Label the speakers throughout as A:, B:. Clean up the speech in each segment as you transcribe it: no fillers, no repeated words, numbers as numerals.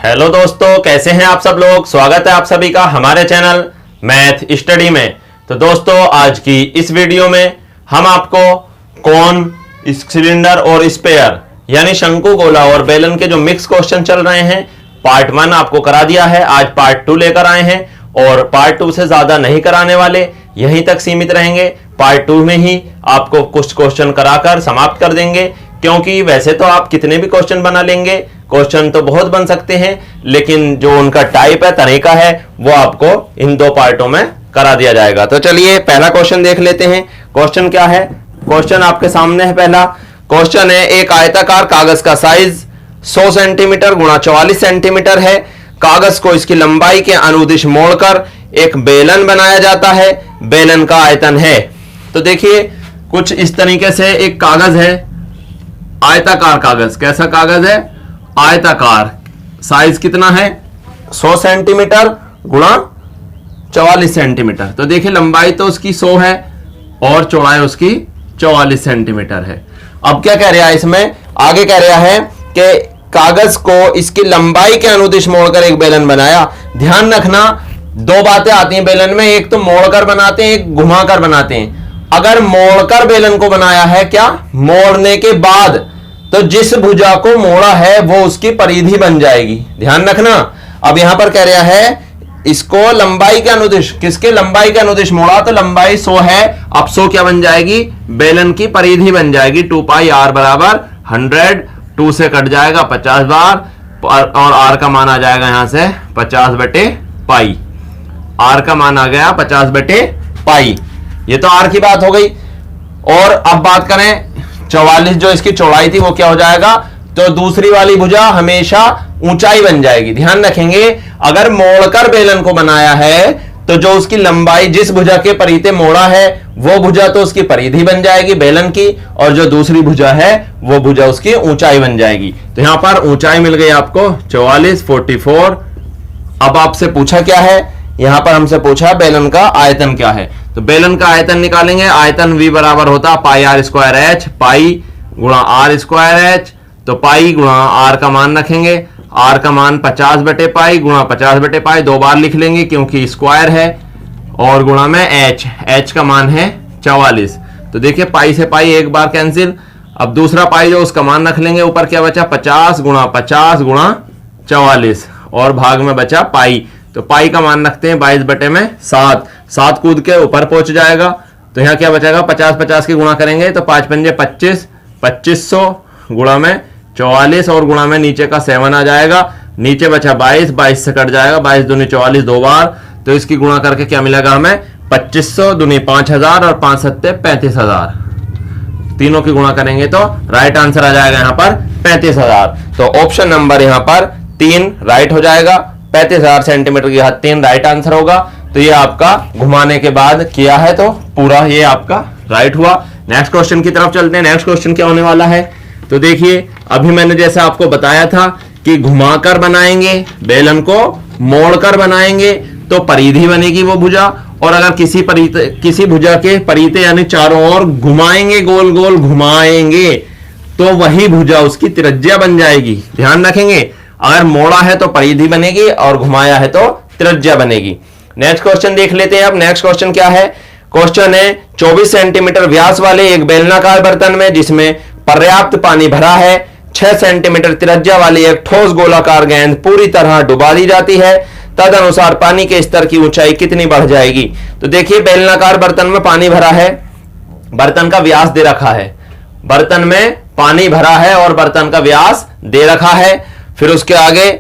A: Hello दोस्तों, कैसे हैं आप सब लोग। स्वागत है आप सभी का हमारे चैनल मैथ स्टडी में। तो दोस्तों, आज की इस वीडियो में हम आपको कोन, सिलेंडर और स्पेयर यानी शंकु, गोला और बेलन के जो मिक्स क्वेश्चन चल रहे हैं पार्ट 1 आपको करा दिया है। आज पार्ट 2 लेकर आए हैं और पार्ट 2 से ज्यादा नहीं कराने वाले, यहीं तक सीमित रहेंगे। पार्ट 2 में ही आपको कुछ क्वेश्चन कराकर समाप्त कर देंगे, क्योंकि वैसे तो आप कितने भी क्वेश्चन बना लेंगे, क्वेश्चन तो बहुत बन सकते हैं, लेकिन जो उनका टाइप है, तरीका है, वो आपको इन 2 पार्टों में करा दिया जाएगा। तो चलिए पहला क्वेश्चन देख लेते हैं। क्वेश्चन क्या है? क्वेश्चन आपके सामने है। पहला क्वेश्चन है, एक आयताकार कागज का साइज 100 सेंटीमीटर गुणा 44 सेंटीमीटर है। कागज को इसकी लंबाई के अनुदिश मोड़कर एक बेलन बनाया जाता है। बेलन का आयतन है। तो देखिए कुछ इस तरीके से एक कागज है, आयताकार कागज। कैसा कागज है? आयताकार। साइज कितना है? 100 सेंटीमीटर गुणा 44 सेंटीमीटर। तो देखिए लंबाई तो उसकी 100 है और चौड़ाई उसकी 44 सेंटीमीटर है। अब क्या कह रहा है इसमें? आगे कह रहा है कि कागज को इसकी लंबाई के अनुदिश मोड़कर एक बेलन बनाया। ध्यान रखना, 2 बातें आती हैं बेलन में, एक तो मोड़कर बनाते हैं, एक घुमाकर बनाते हैं। अगर मोड़कर बेलन को बनाया है, क्या मोड़ने के बाद, तो जिस भुजा को मोड़ा है वो उसकी परिधि बन जाएगी। ध्यान रखना। अब यहां पर कह रहा है इसको लंबाई के अनुदिश, किसके लंबाई के अनुदिश मोड़ा, तो लंबाई 100 है। अब 100 क्या बन जाएगी? बेलन की परिधि बन जाएगी। 2 पाई r बराबर 100, 2 से कट जाएगा 50 बार और r का मान आ जाएगा यहां से 50 बटे पाई। r का मान आ गया 50 बटे पाई। ये तो r की बात हो गई। और अब बात करें 44, जो इसकी चौड़ाई थी वो क्या हो जाएगा? तो दूसरी वाली भुजा हमेशा ऊंचाई बन जाएगी। ध्यान रखेंगे, अगर मोड़कर बेलन को बनाया है तो जो उसकी लंबाई, जिस भुजा के परिधि मोड़ा है वो भुजा तो उसकी परिधि बन जाएगी बेलन की, और जो दूसरी भुजा है वो भुजा उसकी ऊंचाई बन जाएगी। तो यहां पर ऊंचाई मिल गई आपको 44, 44। अब आपसे पूछा क्या है? यहां पर हमसे पूछा बेलन का आयतन क्या है। तो बेलन का आयतन निकालेंगे। आयतन V बराबर होता पाई r स्क्वायर h, पाई गुणा r स्क्वायर h। तो पाई गुणा r का मान रखेंगे, r का मान 50 बटे पाई गुणा 50 बटे पाई, 2 बार लिख लेंगे क्योंकि स्क्वायर है, और गुणा में h का मान है 44। तो देखिए पाई से पाई एक बार कैंसिल। अब दूसरा पाई जो उसका मान रख लेंगे। ऊपर क्या बचा? 50 गुणा 44 और भाग में बचा पाई। तो पाई का मान रखते हैं 22 बटे में 7। 7 कूद के ऊपर पहुंच जाएगा। तो यहाँ क्या बचेगा? 50 की गुणा करेंगे तो 5 पंजे 25, 2500 गुणा में 44 और गुणा में नीचे का 7 आ जाएगा। नीचे बचा 22 से कट जाएगा, 22 दूनी 44 2 बार। तो इसकी गुणा करके क्या मिलेगा हमें? 2500 दूनी 5000 और 5 सत्ते 35,000। तीनों की गुणा करेंगे तो राइट आंसर आ जाएगा यहाँ पर 35,000। तो ऑप्शन नंबर यहाँ पर 3 राइट हो जाएगा। 35,000 सेंटीमीटर की हद 3 राइट आंसर होगा। तो ये आपका घुमाने के बाद किया है तो पूरा ये आपका राइट हुआ। नेक्स्ट क्वेश्चन की तरफ चलते हैं। नेक्स्ट क्वेश्चन क्या होने वाला है? तो देखिए अभी मैंने जैसे आपको बताया था कि घुमाकर बनाएंगे, बेलन को मोड़कर बनाएंगे तो परिधि बनेगी वो भुजा, और अगर किसी भुजा के परिधि यानी चारों ओर घुमाएंगे, गोल गोल घुमाएंगे, तो वही भुजा उसकी त्रिज्या बन जाएगी। ध्यान रखेंगे, अगर मोड़ा है तो परिधि बनेगी और घुमाया है तो त्रिज्या बनेगी। नेक्स्ट क्वेश्चन देख लेते हैं। अब नेक्स्ट क्वेश्चन क्या है? क्वेश्चन है 24 सेंटीमीटर व्यास वाले एक बेलनाकार बर्तन में जिसमें पर्याप्त पानी भरा है, 6 सेंटीमीटर त्रिज्या वाली एक ठोस गोलाकार गेंद पूरी तरह डुबा दी जाती है। तदनुसार पानी के स्तर की ऊंचाई कितनी बढ़ जाएगी? तो देखिए बेलनाकार बर्तन में पानी भरा है, बर्तन का व्यास दे रखा है, बर्तन में पानी भरा है और बर्तन का व्यास दे रखा है। फिर उसके आगे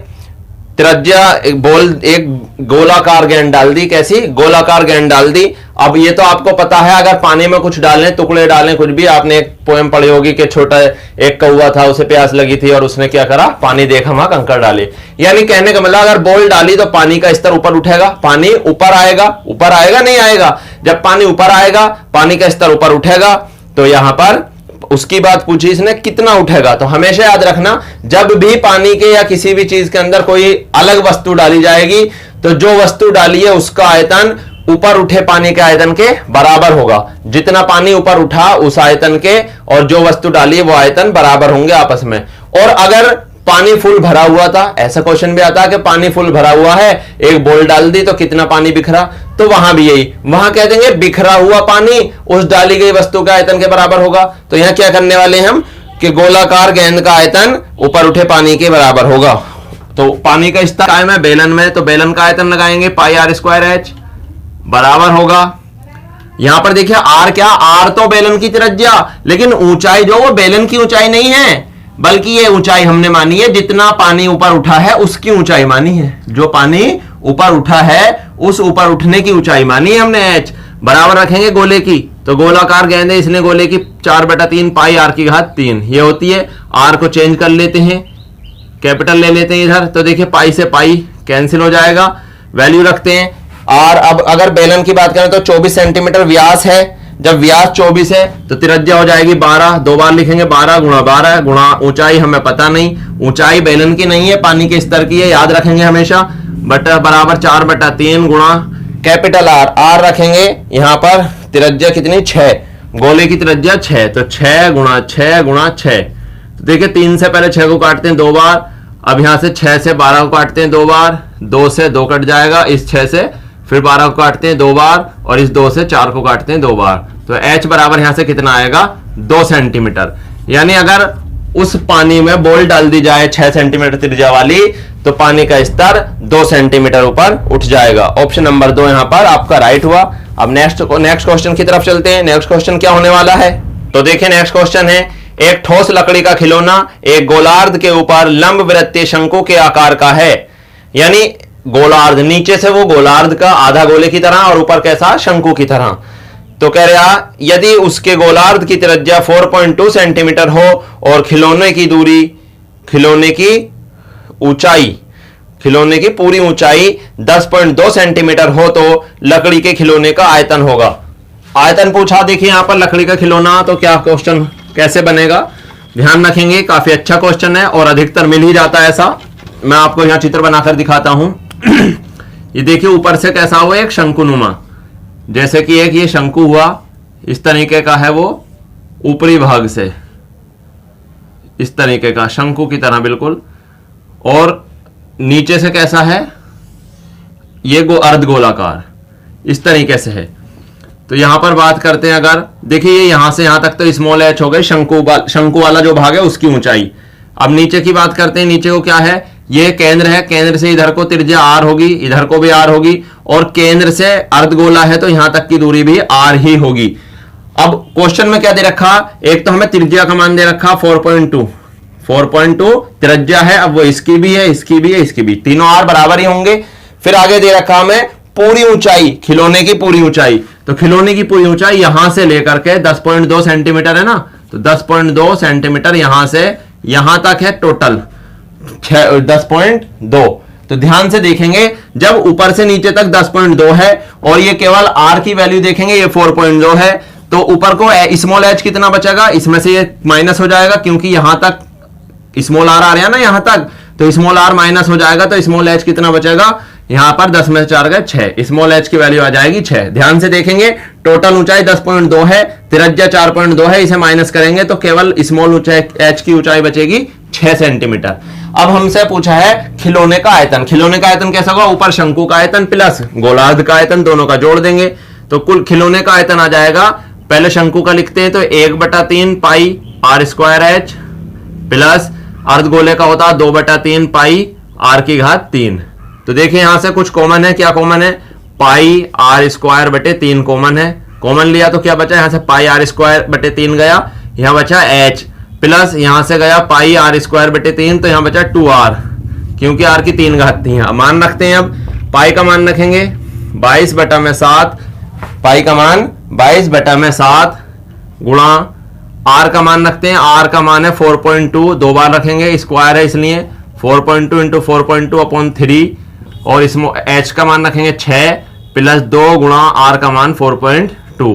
A: त्रिज्या एक गोलाकार गेंद डाल दी। कैसी? गोलाकार गेंद डाल दी। अब ये तो आपको पता है, अगर पानी में कुछ डालें, टुकड़े डालें, कुछ भी, आपने एक पोएम पढ़ी होगी कि छोटा एक कौवा था, उसे प्यास लगी थी और उसने क्या करा? पानी देखा, वहां कंकड़ डाले। यानी कहने का मतलब अगर बॉल डाली तो पानी का स्तर ऊपर उठेगा, पानी ऊपर आएगा। ऊपर आएगा नहीं आएगा? जब पानी ऊपर आएगा पानी का स्तर ऊपर उठेगा। तो यहां पर उसकी बात पूछी इसने, कितना उठेगा? तो हमेशा याद रखना, जब भी पानी के या किसी भी चीज के अंदर कोई अलग वस्तु डाली जाएगी तो जो वस्तु डाली है उसका आयतन ऊपर उठे पानी के आयतन के बराबर होगा। जितना पानी ऊपर उठा उस आयतन के और जो वस्तु डाली है वो आयतन बराबर होंगे आपस में। और अगर पानी फुल भरा हुआ था, ऐसा क्वेश्चन भी आता है कि पानी फुल भरा हुआ है, एक बॉल डाल दी तो कितना पानी बिखरा, तो वहां भी यही, वहां कह देंगे बिखरा हुआ पानी उस डाली गई वस्तु के आयतन के बराबर होगा। तो यहां क्या करने वाले हैं हम कि गोलाकार गेंद का आयतन ऊपर उठे पानी के बराबर होगा। तो पानी का स्तर कायम है बेलन में, तो बेलन का आयतन लगाएंगे पाई आर स्क्वायर एच बराबर होगा। यहां पर देखिए आर क्या, आर तो बेलन की त्रिज्या, लेकिन ऊंचाई जो वो बेलन की ऊंचाई नहीं है, बल्कि ये ऊंचाई हमने मानी है जितना पानी ऊपर उठा है उसकी ऊंचाई मानी है, जो पानी ऊपर उठा है उस ऊपर उठने की ऊंचाई मानी है हमने एच। बराबर रखेंगे गोले की, तो गोलाकार गेंद है इसलिए गोले की 4/3 पाई आर की घात 3 ये होती है। आर को चेंज कर लेते हैं, कैपिटल ले लेते हैं इधर, तो देखिए पाई से पाई कैंसिल हो जाएगा, वैल्यू रखते हैं आर। अब अगर बेलन की बात करें तो 24 सेंटीमीटर व्यास है, जब व्यास 24 है तो त्रिज्या हो जाएगी 12, दो बार लिखेंगे 12 गुणा 12 गुणा ऊंचाई हमें पता नहीं, ऊंचाई बेलन की नहीं है पानी के स्तर की है, याद रखेंगे हमेशा, बटा बराबर 4/3 गुणा कैपिटल आर, आर रखेंगे यहां पर त्रिज्या कितनी 6, गोले की त्रिज्या 6, तो 6 गुणा 6 गुणा 6। तो देखिए 3 से पहले 6 को काटते हैं 2 बार, अब यहां से 6 से 12 को काटते हैं 2 बार, 2 से 2 कट जाएगा, इस 6 से फिर 12 को काटते हैं 2 बार, और इस 2 से 4 को काटते हैं 2 बार, तो h बराबर यहां से कितना आएगा 2 सेंटीमीटर। यानी अगर उस पानी में बॉल डाल दी जाए 6 सेंटीमीटर त्रिज्या वाली, तो पानी का स्तर 2 सेंटीमीटर ऊपर उठ जाएगा। ऑप्शन नंबर 2 यहां पर आपका राइट हुआ। अब नेक्स्ट क्वेश्चन की तरफ चलते हैं। नेक्स्ट क्वेश्चन क्या होने वाला है, तो देखिए नेक्स्ट क्वेश्चन है, एक ठोस लकड़ी का खिलौना एक गोलार्ध के ऊपर लंब वृत्तीय शंकु के आकार का है, यानी गोलार्ध नीचे से वो गोलार्ध का आधा गोले की तरह और ऊपर कैसा शंकु की तरह। तो कह रहा यदि उसके गोलार्ध की त्रिज्या 4.2 सेंटीमीटर हो और खिलौने की दूरी, खिलौने की ऊंचाई, खिलौने की पूरी ऊंचाई 10.2 सेंटीमीटर हो, तो लकड़ी के खिलौने का आयतन होगा। आयतन पूछा, देखिए यहां पर लकड़ी का खिलौना, तो क्या क्वेश्चन कैसे बनेगा ध्यान रखेंगे, काफी अच्छा क्वेश्चन है और अधिकतर मिल ही जाता है ऐसा। मैं आपको यहां चित्र बनाकर दिखाता हूं। ये देखिए ऊपर से कैसा हुआ, एक शंकुनुमा, जैसे कि एक ये शंकु हुआ, इस तरीके का है वो ऊपरी भाग से, इस तरीके का शंकु की तरह बिल्कुल, और नीचे से कैसा है ये अर्ध गोलाकार इस तरीके से है। तो यहां पर बात करते हैं, अगर देखिए यहां से यहां तक तो स्मॉल एच हो गई, शंकु वाला जो भाग है उसकी ऊंचाई। अब नीचे की बात करते हैं, नीचे को क्या है, ये केंद्र है, केंद्र से इधर को त्रिज्या आर होगी, इधर को भी आर होगी, और केंद्र से अर्धगोला है तो यहां तक की दूरी भी आर ही होगी। अब क्वेश्चन में क्या दे रखा, एक तो हमें त्रिज्या का मान दे रखा 4.2 त्रिज्या है, अब वो इसकी भी है, इसकी भी है, इसकी भी, तीनों आर बराबर ही होंगे। फिर आगे दे रखा हमें पूरी ऊंचाई, खिलौने की पूरी ऊंचाई, तो खिलौने की पूरी ऊंचाई यहां से लेकर के 10.2 सेंटीमीटर है ना, तो 10.2 सेंटीमीटर यहां से यहां तक है, टोटल 10.2। तो ध्यान से देखेंगे, जब ऊपर से नीचे तक 10.2 है और ये केवल r की वैल्यू देखेंगे ये 4.2 है, तो ऊपर को स्मॉल h कितना बचेगा, इसमें से ये माइनस हो जाएगा क्योंकि यहां तक स्मॉल r आ रहा है ना यहां तक, तो स्मॉल r माइनस हो जाएगा, तो स्मॉल h कितना बचेगा, यहां पर 10 में से 4 गए 6, स्मॉल h की वैल्यू आ जाएगी 6। ध्यान से देखेंगे, टोटल ऊंचाई 10.2 है, त्रिज्या 4.2 है, इसे माइनस करेंगे तो केवल स्मॉल ऊंचाई h की ऊंचाई बचेगी 6 सेंटीमीटर। अब हमसे पूछा है खिलौने का आयतन, खिलौने का आयतन कैसा होगा, ऊपर शंकु का आयतन प्लस गोलार्ध का आयतन, दोनों का जोड़ देंगे तो कुल खिलौने का आयतन आ जाएगा। पहले शंकु का लिखते हैं, तो 1/3 पाई आर स्क्वायर एच प्लस अर्धगोले का होता है 2/3 पाई आर की घात 3। तो देखिए यहां से कुछ कॉमन है, क्या कॉमन है, पाई आर स्क्वायर बटे 3 कॉमन है, कॉमन लिया तो क्या बचा, यहां से पाई आर स्क्वायर बटे 3 गया, यहां बचा एच, प्लस यहां से गया पाई आर स्क्वायर बटे 3, तो यहां बचा 2r, क्योंकि r की 3 घात थी। मान रखते हैं, अब पाई का मान रखेंगे 22/7, पाई का मान 22/7 गुणा r का मान रखते हैं, r का मान है 4.2, 2 बार रखेंगे, स्क्वायर है इसलिए 4.2 इंटू 4.2 अपॉन 3, और इसमें h का मान रखेंगे 6 प्लस 2 गुणा r का मान 4.2।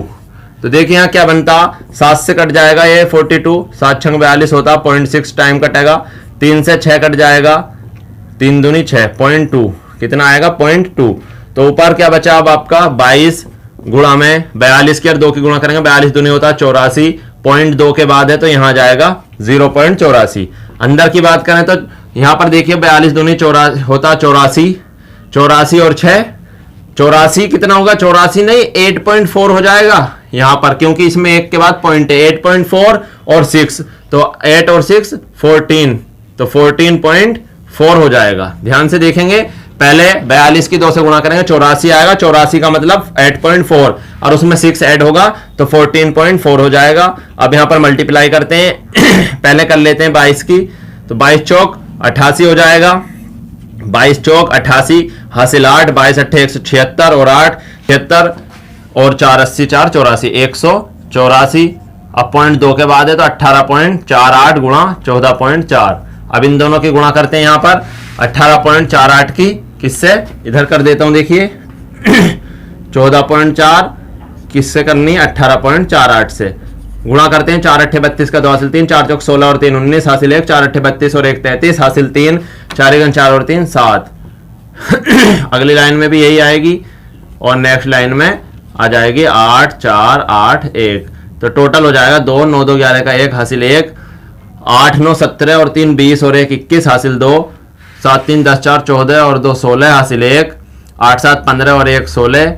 A: तो देखिए यहाँ क्या बनता, 7 से कट जाएगा ये 42, 7 छंग 42 होता, 0.6 टाइम कटेगा, 3 से 6 कट जाएगा, 3 दूनी 6, 0.2 कितना आएगा 0.2। तो ऊपर क्या बचा अब आपका 22 गुणा में 42 की और 2 की गुणा करेंगे, 42 दूनी होता 84 0.2 के बाद है तो यहां जाएगा 0.84। अंदर की बात करें तो यहां पर देखिए 42 दूनी होता 84, 84 और 6 84 कितना होगा, 84 नहीं 8.4 हो जाएगा यहां पर, क्योंकि इसमें एक के बाद पॉइंट है 8.4 और 6, तो 8 और 6 14, तो 14.4 हो जाएगा। ध्यान से देखेंगे, पहले 42 की 2 से गुणा करेंगे 84 आएगा, 84 का मतलब 8.4 और उसमें 6 ऐड होगा तो 14.4 हो जाएगा। अब यहां पर मल्टीप्लाई करते हैं पहले कर लेते हैं 22 की, तो 22 चौक 88 हो जाएगा, 22 चौक 88 हासिल 8, 22 अट्ठे 176 और 8 76 और 4 80 4 84 184। अब 0.2 के बाद है तो 18.48 गुणा 14.4। अब इन दोनों की गुणा करते हैं यहां पर 18.48 की किससे, इधर कर देता हूं देखिए 14.4 किससे करनी है 18.48 से गुणा करते हैं, 4 अट्ठे 32 का 2 हासिल 3, 4 चौक 16 और 3 19 हासिल 1, 4 अट्ठे 32 और 1 33 हासिल 3, 4 1 4 और 3 7। अगली लाइन में भी यही आएगी और नेक्स्ट लाइन में आ जाएगी 8 4 8 1, तो टोटल हो जाएगा 2 9 2 11 का 1 हासिल 1, 8 9 17 और 3 20 और 1 21 हासिल 2, 7 3 10 4 14 और 2 16 हासिल 1, 8 7 15 और 1 16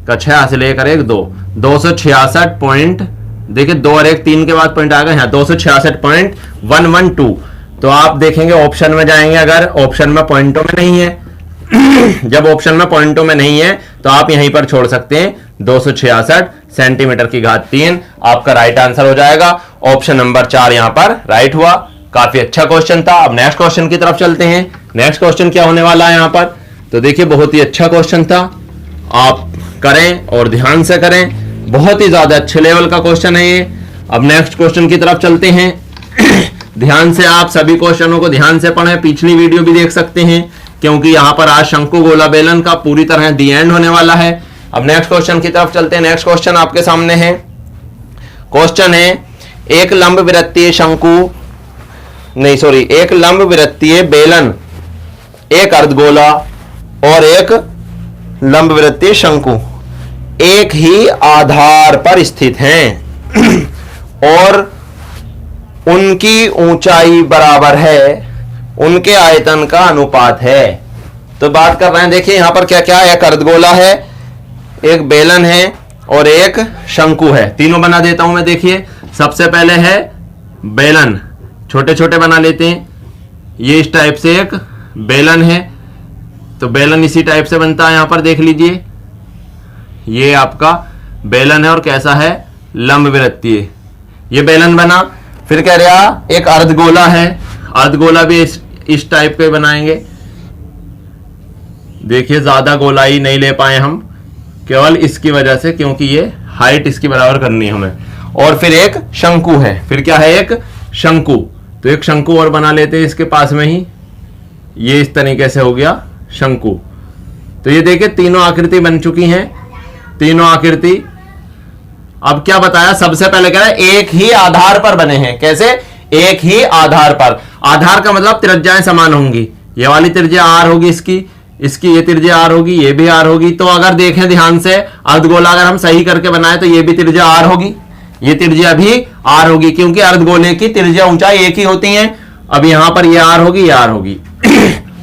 A: का 6 हासिल 1 और 1 2, 266 पॉइंट, देखिए 2 और 1 3 के बाद पॉइंट आ गए यहाँ 266.112। तो आप देखेंगे ऑप्शन में जाएंगे, अगर ऑप्शन में पॉइंटों में नहीं है जब ऑप्शन में पॉइंटों में नहीं है तो आप यहीं पर छोड़ सकते हैं 266 सेंटीमीटर की घात 3 आपका राइट आंसर हो जाएगा। ऑप्शन नंबर 4 यहां पर राइट हुआ। काफी अच्छा क्वेश्चन था। अब नेक्स्ट क्वेश्चन की तरफ चलते हैं। नेक्स्ट क्वेश्चन क्या होने वाला है यहां पर, तो देखिए बहुत ही अच्छा क्वेश्चन था, आप करें और ध्यान से करें, बहुत ही ज्यादा अच्छे लेवल का क्वेश्चन है ये। अब नेक्स्ट क्वेश्चन की तरफ चलते हैं। ध्यान से आप सभी क्वेश्चनों को ध्यान से पढ़ें, पिछली वीडियो भी देख सकते हैं, क्योंकि यहां पर आज शंकु गोला बेलन का पूरी तरह दी एंड होने वाला है। अब नेक्स्ट क्वेश्चन की तरफ चलते हैं। नेक्स्ट क्वेश्चन आपके सामने है। क्वेश्चन है एक लंब वृत्तीय शंकु एक लंब वृत्तीय बेलन, एक अर्धगोला और एक लंब वृत्तीय शंकु एक ही आधार पर स्थित हैं और उनकी ऊंचाई बराबर है, उनके आयतन का अनुपात है। तो बात कर रहे हैं, देखिए यहां पर क्या क्या है, एक अर्धगोला है, एक बेलन है और एक शंकु है। तीनों बना देता हूं मैं। देखिए सबसे पहले है बेलन, छोटे छोटे बना लेते हैं। ये इस टाइप से एक बेलन है, तो बेलन इसी टाइप से बनता है। यहां पर देख लीजिए ये आपका बेलन है और कैसा है, लंब वृत्तीय। ये बेलन बना। फिर कह रहा एक अर्धगोला है, अर्धगोला भी इस टाइप के बनाएंगे। देखिए ज्यादा गोलाई नहीं ले पाए हम, केवल इसकी वजह से, क्योंकि ये हाइट इसकी बराबर करनी है हमें। और फिर एक शंकु है। फिर क्या है, एक शंकु। तो एक शंकु और बना लेते हैं इसके पास में ही। ये इस तरीके से हो गया शंकु। तो ये देखिए तीनों आकृति बन चुकी हैं, तीनों आकृति। अब क्या बताया, सबसे पहले कह रहा है एक ही आधार पर बने हैं। कैसे, एक ही आधार पर। आधार का मतलब त्रिज्याएं समान होंगी। ये वाली त्रिज्या आर होगी, इसकी ये त्रिज्या आर होगी, ये भी आर होगी। तो अगर देखें ध्यान से, अर्धगोला अगर हम सही करके बनाए तो ये भी त्रिज्या आर होगी, ये त्रिज्या भी आर होगी, क्योंकि अर्धगोले की त्रिज्या ऊंचाई एक ही होती है। अब यहां पर ये आर होगी, ये आर होगी।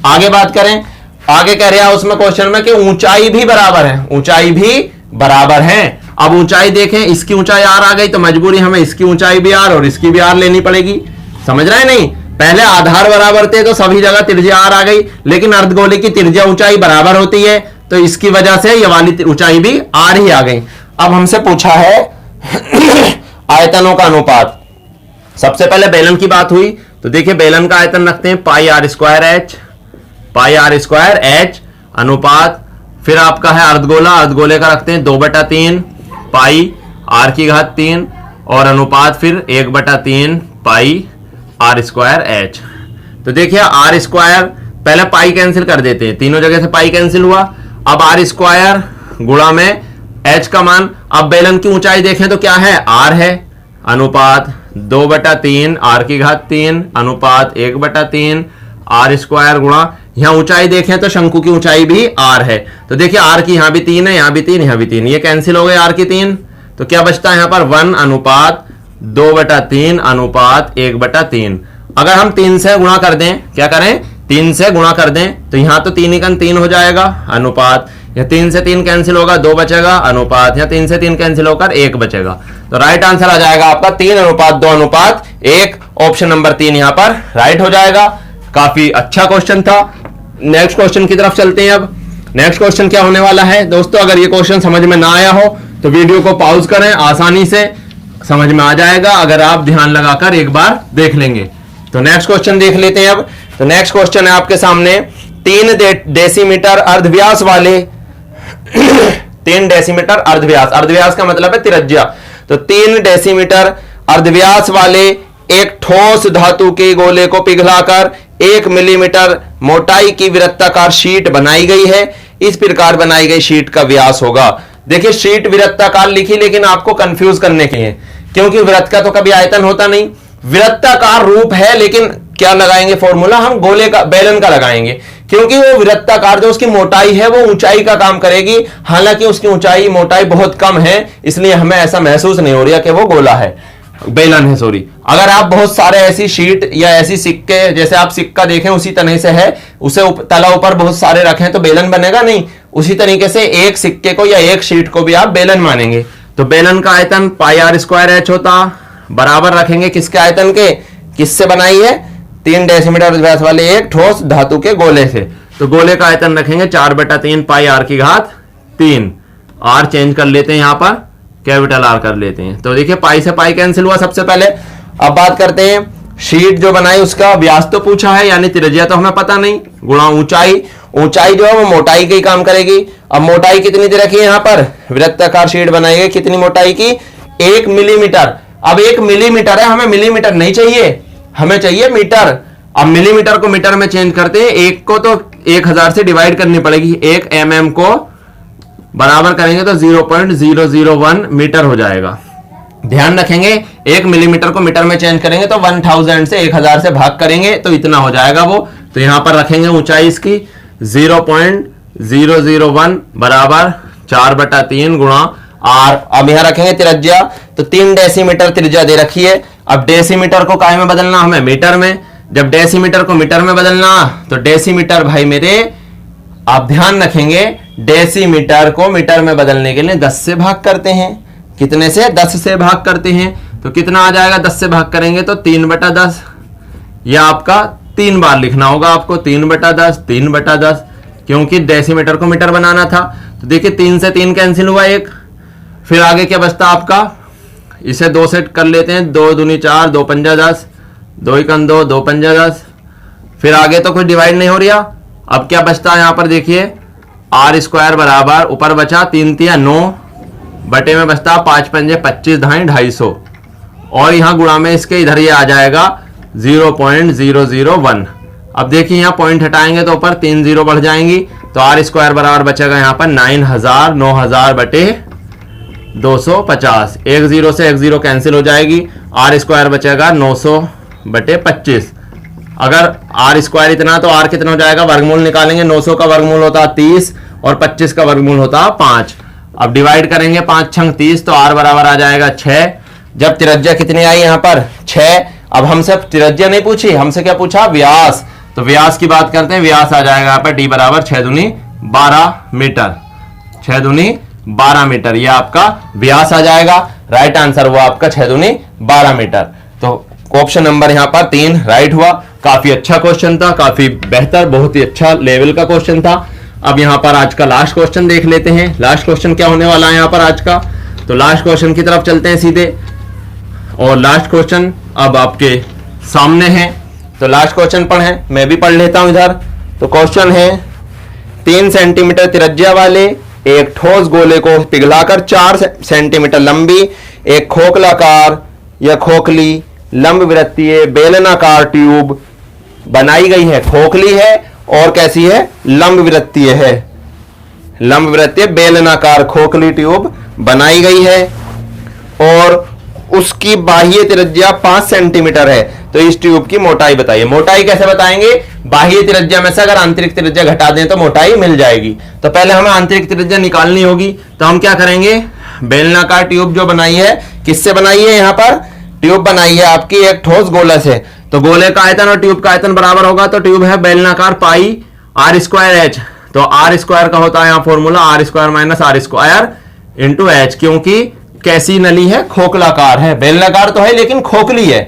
A: आगे बात करें, आगे कह रहा है उसमें क्वेश्चन में कि ऊंचाई भी बराबर है, ऊंचाई भी बराबर है। अब ऊंचाई देखें, इसकी ऊंचाई आर आ गई तो मजबूरी हमें इसकी ऊंचाई भी आर और इसकी भी आर लेनी पड़ेगी। समझ रहे हैं नहीं, पहले आधार बराबर थे तो सभी जगह त्रिज्या आर आ गई, लेकिन अर्धगोले की त्रिज्या ऊंचाई बराबर होती है तो इसकी वजह से ये वाली ऊंचाई भी आर ही आ गई। अब हमसे पूछा है आयतनों का अनुपात। सबसे पहले बेलन की बात हुई, तो देखिए बेलन का आयतन रखते हैं पाई आर स्क्वायर एच अनुपात। फिर आपका है अर्धगोला, अर्धगोले का रखते हैं 2/3 पाई आर की घात 3 और अनुपात फिर 1/3 पाई आर स्क्वायर एच। तो देखिए आर स्क्वायर, पहले पाई कैंसिल कर देते हैं, तीनों जगह से पाई कैंसिल हुआ। अब आर स्क्वायर गुणा में एच का मान। अब बेलन की ऊंचाई देखें तो क्या है, आर है, अनुपात 2/3 आर की घात 3 अनुपात 1/3 आर स्क्वायर गुणा, यहां ऊंचाई देखें तो शंकु की ऊंचाई भी आर है। तो देखिए आर की यहां भी 3 है, यहां भी 3, यहां भी 3, ये कैंसिल हो गए आर की 3। तो क्या बचता है यहां पर 1 अनुपात 2/3 अनुपात 1/3। अगर हम 3 से गुणा कर दें, क्या करें, 3 से गुणा कर दें, तो यहां तो 3 एकन 3 हो जाएगा अनुपात, या 3 से 3 कैंसिल होगा 2 बचेगा अनुपात, या 3 से 3 कैंसिल होकर 1 बचेगा। तो राइट आंसर आ जाएगा आपका 3:2:1। ऑप्शन नंबर 3 यहां पर राइट हो जाएगा। काफी अच्छा क्वेश्चन था। नेक्स्ट क्वेश्चन की तरफ चलते हैं। अब नेक्स्ट क्वेश्चन क्या होने वाला है दोस्तों, अगर ये क्वेश्चन समझ में ना आया हो तो वीडियो को पॉज करें, आसानी से समझ में आ जाएगा अगर आप ध्यान लगाकर एक बार देख लेंगे। तो नेक्स्ट क्वेश्चन देख लेते हैं। अब तो नेक्स्ट क्वेश्चन है आपके सामने, 3 डेसीमीटर अर्धव्यास वाले 3 डेसीमीटर अर्धव्यास, अर्धव्यास का मतलब है त्रिज्या, तो 3 डेसीमीटर अर्धव्यास वाले एक ठोस धातु के गोले को पिघलाकर 1 मिलीमीटर मोटाई की वृत्ताकार शीट बनाई गई है। इस प्रकार बनाई गई शीट का व्यास होगा। देखिए शीट वृत्ताकार लिखी, लेकिन आपको कंफ्यूज करने के लिए, क्योंकि वृत्त का तो कभी आयतन होता नहीं, वृत्ताकार रूप है, लेकिन क्या लगाएंगे फॉर्मूला, हम गोले का, बेलन का लगाएंगे, क्योंकि वो वृत्ताकार जो उसकी मोटाई है वो ऊंचाई का काम करेगी। हालांकि उसकी ऊंचाई मोटाई बहुत कम है, इसलिए हमें ऐसा महसूस नहीं हो रहा कि वो गोला है, बेलन है, सॉरी। अगर आप बहुत सारे ऐसी शीट या ऐसी सिक्के, जैसे आप सिक्का देखें उसी तरह से है, उसे तला ऊपर बहुत सारे रखें तो बेलन बनेगा नहीं, उसी तरीके से एक सिक्के को या एक शीट को भी आप बेलन मानेंगे। तो बेलन का आयतन πr²h होता, बराबर रखेंगे किसके आयतन के, किससे बनाई है, 3 डेसीमीटर व्यास वाले एक ठोस धातु के गोले से। तो गोले का आयतन रखेंगे 4/3 πr⁻3। r चेंज कर लेते हैं, यहां पर कैपिटल R कर लेते हैं। तो देखिए पाई से पाई कैंसिल हुआ सबसे पहले। अब बात करते हैं, शीट जो बनाई उसका व्यास तो पूछा है, यानी त्रिज्या तो हमें पता नहीं, गुणा ऊंचाई, ऊंचाई जो है वो मोटाई की काम करेगी। अब मोटाई कितनी दे रखी है यहाँ पर, वृत्ताकार शीट बनाई गई, कितनी मोटाई की, 1 मिलीमीटर। अब 1 मिलीमीटर है, हमें मिलीमीटर नहीं चाहिए, हमें चाहिए मीटर। अब मिलीमीटर को मीटर में चेंज करते हैं, एक को तो 1000 से डिवाइड करनी पड़ेगी, 1 mm को बराबर करेंगे तो 0.001 मीटर हो जाएगा। ध्यान रखेंगे 1 मिलीमीटर को मीटर में चेंज करेंगे तो 1000 से 1000 से भाग करेंगे तो इतना हो जाएगा वो। तो यहां पर रखेंगे ऊंचाई इसकी 0.001 बराबर 4/3 गुणा r। अब यहां रखेंगे त्रिज्या, तो 3 डेसीमीटर त्रिज्या दे रखी है। अब डेसीमीटर को काय में बदलना, हमें मीटर में। जब डेसीमीटर को मीटर में बदलना तो डेसीमीटर भाई मेरे, आप ध्यान रखेंगे डेसीमीटर को मीटर में बदलने के लिए 10 से भाग करते हैं। कितने से, 10 से भाग करते हैं। तो कितना आ जाएगा, 10 से भाग करेंगे तो 3/10, या आपका 3 बार लिखना होगा आपको, 3/10 3/10, क्योंकि डेसीमीटर को मीटर बनाना था। तो देखिए 3 से 3 कैंसिल हुआ एक, फिर आगे क्या बचता आपका, इसे 2 से कर लेते हैं, 2 दूनी 4, 2 पंजा 10, 2 एकन 2, 2 पंजा 10, फिर आगे तो कुछ डिवाइड नहीं हो रहा। अब क्या बचता है यहां पर देखिए, r² बराबर ऊपर बचा 3 तिया 9 बटे में बचता 5 पंजे 25 धाई 250, और यहां गुणा में इसके इधर ये आ जाएगा 0.001। अब देखिए यहां पॉइंट हटाएंगे तो ऊपर 3 0 बढ़ जाएंगी, तो r² बराबर बचेगा यहां पर 9000 बटे 250, 1 0 से 1 0 कैंसिल हो जाएगी, r² बचेगा 900 बटे 25। अगर r² इतना तो r कितना हो जाएगा, वर्गमूल निकालेंगे, 900 का वर्गमूल होता 30 और 25 का वर्गमूल होता 5। अब डिवाइड करेंगे 5 छंग 30, तो r बराबर आ जाएगा 6। जब त्रिज्या कितनी आई यहाँ पर 6। अब हमसे त्रिज्या नहीं पूछी, हमसे क्या पूछा, व्यास। तो व्यास की बात करते हैं, व्यास आ जाएगा यहाँ पर d बराबर 6 दूनी 12 मीटर, 6 दूनी 12 मीटर, यह आपका व्यास आ जाएगा। राइट आंसर हुआ आपका 6 दूनी 12 मीटर। तो ऑप्शन नंबर यहाँ पर 3 राइट हुआ। काफी अच्छा क्वेश्चन था, काफी बेहतर, बहुत ही अच्छा लेवल का क्वेश्चन था। अब यहाँ पर आज का लास्ट क्वेश्चन देख लेते हैं। लास्ट क्वेश्चन क्या होने वाला है यहाँ पर आज का, तो लास्ट क्वेश्चन की तरफ चलते हैं सीधे, और लास्ट क्वेश्चन अब आपके सामने है। तो लास्ट क्वेश्चन पढ़ें, मैं भी पढ़ लेता हूं इधर। तो क्वेश्चन है, 3 सेंटीमीटर त्रिज्या वाले एक ठोस गोले को पिघलाकर 4 सेंटीमीटर लंबी एक खोखलाकार या खोखली लंब वृत्तीय बेलनाकार ट्यूब बनाई गई है। खोखली है और कैसी है, लंब वृत्तीय है, लंब वृत्तीय बेलनाकार खोखली ट्यूब बनाई गई है, और उसकी बाह्य त्रिज्या 5 सेंटीमीटर है। तो इस ट्यूब की मोटाई बताइए। मोटाई कैसे बताएंगे, बाह्य त्रिज्या में से अगर आंतरिक त्रिज्या घटा दें तो मोटाई मिल जाएगी। तो पहले हमें आंतरिक त्रिज्या निकालनी होगी, तो हम क्या करेंगे, बेलनाकार ट्यूब जो बनाई है, किससे बनाई है, यहां पर ट्यूब बनाई है आपकी एक ठोस गोले से, तो गोले का आयतन और ट्यूब का आयतन बराबर होगा। तो ट्यूब है बेलनाकार पाई आर स्क्वायर एच, तो आर स्क्वायर का होता है यहाँ formula r square minus r square into h, क्योंकि कैसी नली है, खोखलाकार है, बेलनाकार तो है लेकिन खोखली है।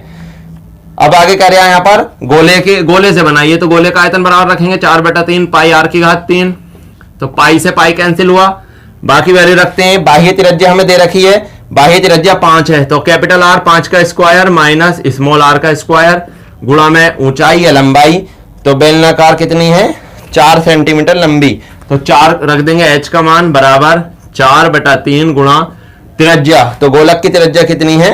A: अब आगे कह रहा है यहाँ पर गोले से बनाइए, तो गोले का आयतन बराबर रखेंगे 4/3 पाई आर की घात 3, तो पाई से पाई कैंसिल हुआ, बाकी वैल्यू रखते हैं। बाह्य त्रिज्या हमें दे रखी है, बाह्य त्रिज्या 5 है, तो कैपिटल आर 5 का स्क्वायर माइनस स्मॉल आर का स्क्वायर गुणा में ऊंचाई या लंबाई, तो बेलनाकार कितनी है 4 सेंटीमीटर लंबी, तो 4 रख देंगे, एच का मान बराबर 4/3 गुणा त्रिज्या, तो गोलक की त्रिज्या कितनी है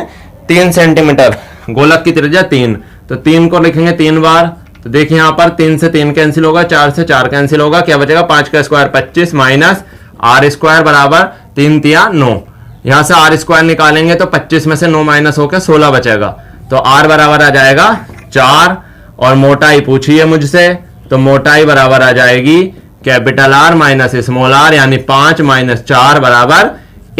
A: 3 सेंटीमीटर, गोलक की त्रिज्या 3, तो 3 को लिखेंगे 3 बार, तो देखिए यहां पर 3 से 3 कैंसिल होगा, 4 से 4 कैंसिल होगा, क्या बचेगा 5 का स्क्वायर 25 माइनस आर स्क्वायर बराबर 3 तिया 9, यहां से आर स्क्वायर निकालेंगे तो 25 में से 9 माइनस होकर 16 बचेगा, तो आर बराबर आ जाएगा 4, और मोटाई पूछी है मुझसे, तो मोटाई बराबर आ जाएगी capital R minus small R, यानी 5 माइनस 4 बराबर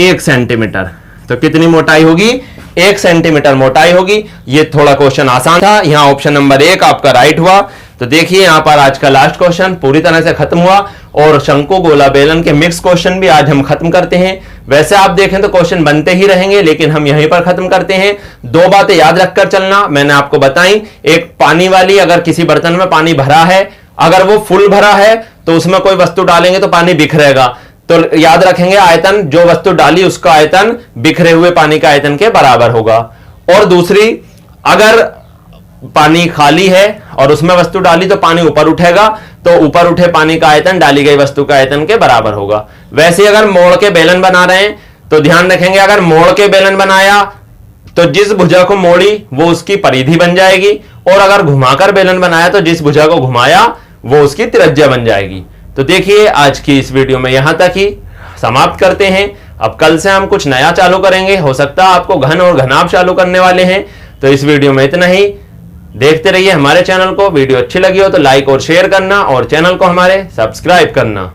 A: 1 सेंटीमीटर, तो कितनी मोटाई होगी 1 सेंटीमीटर मोटाई होगी। ये थोड़ा क्वेश्चन आसान था, यहाँ ऑप्शन नंबर 1 आपका राइट हुआ। तो देखिए यहाँ पर आज का लास्ट क्वेश्चन पूरी तरह से खत्म हुआ, और शंकु गोला बेलन के मिक्स क्वेश्चन भी आज हम खत्म करते हैं। वैसे आप देखें तो क्वेश्चन बनते ही रहेंगे, लेकिन हम यहीं पर खत्म करते हैं। 2 बातें याद रखकर चलना, मैंने आपको बताई, एक पानी वाली, अगर किसी बर्तन में पानी भरा है, अगर वो फुल भरा है तो उसमें कोई वस्तु डालेंगे तो पानी बिखरेगा, तो याद रखेंगे आयतन, जो वस्तु डाली उसका आयतन बिखरे हुए पानी के आयतन के बराबर होगा। और दूसरी, अगर पानी खाली है और उसमें वस्तु डाली तो पानी ऊपर उठेगा, तो ऊपर उठे पानी का आयतन डाली गई वस्तु का आयतन के बराबर होगा। वैसे अगर मोड़ के बेलन बना रहे हैं तो ध्यान रखेंगे, अगर मोड़ के बेलन बनाया तो जिस भुजा को मोड़ी वो उसकी परिधि बन जाएगी, और अगर घुमाकर बेलन बनाया तो जिस भुजा को घुमाया वो उसकी त्रिज्या बन जाएगी। तो देखिए आज की इस वीडियो में यहां तक ही समाप्त करते हैं। अब कल से हम कुछ नया चालू करेंगे, हो सकता है आपको घन और घनाभ चालू करने वाले हैं। तो इस वीडियो में इतना ही, देखते रहिए हमारे चैनल को। वीडियो अच्छी लगी हो तो लाइक और शेयर करना, और चैनल को हमारे सब्सक्राइब करना।